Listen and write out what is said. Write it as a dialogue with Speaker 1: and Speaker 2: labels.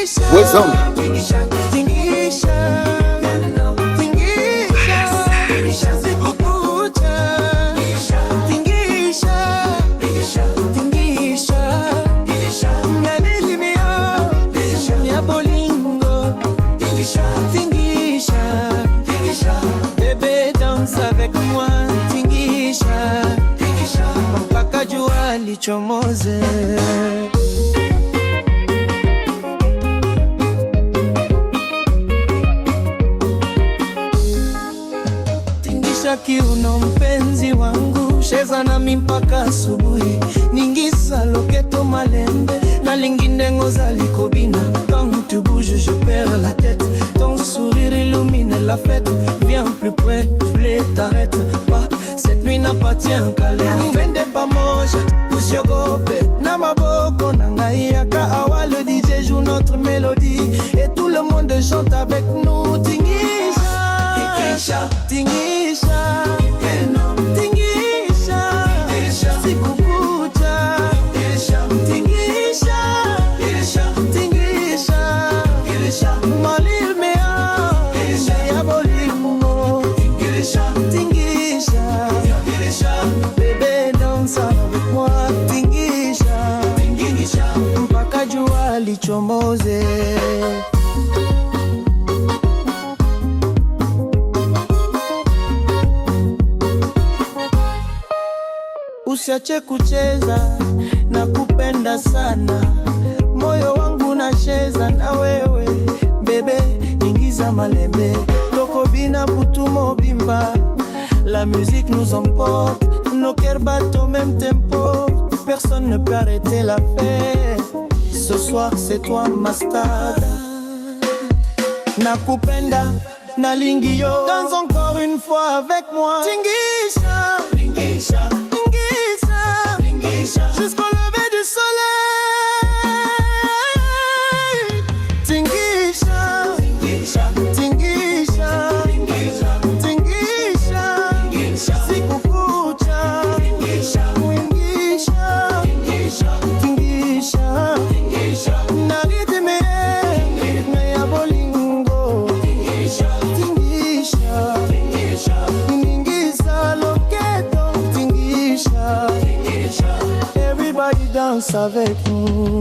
Speaker 1: Wezam.
Speaker 2: Bébé danse avec moi, tingisha, mpaka jua lichomoze. Tingisha kiuno mpenzi wangu, cheza nami mpaka asubuhi. Ningisa loketo malembe, na lingine ngoza likobina. Quand tu bouges je perds la tête, ton sourire illumine la fête. Viens plus près, je t'arrête pas, cette nuit n'appartient qu'à l'air. Twende pamoja, usiogope, na maboko na ngaiaka. Awa le DJ joue notre mélodie, et tout le monde chante avec nous. Tingisha, tingisha, tingisha, sikukucha. Tingisha, tingisha, malil mea, ya bolingo. Tingisha, bébé danse avec moi. Tingisha, mpaka jua lichomoze. Usiache kucheza, na kupenda sana, moyo wangu nacheza na wewe. Bébé, ingiza malembe, toko bina putumo bimba. La musique nous emporte, nos cœurs battent au même tempo. Personne ne peut arrêter la fête, ce soir c'est toi ma star. Nakupenda, nalingi yo, danse encore une fois avec moi. Tingisha, tingisha, jusqu'au lever du soleil. Tingisha, tingisha, sikukucha. Tingisha, na ritme ya bolingo. Tingisha, ningisa loketo. Tingisha, everybody danse avec nous.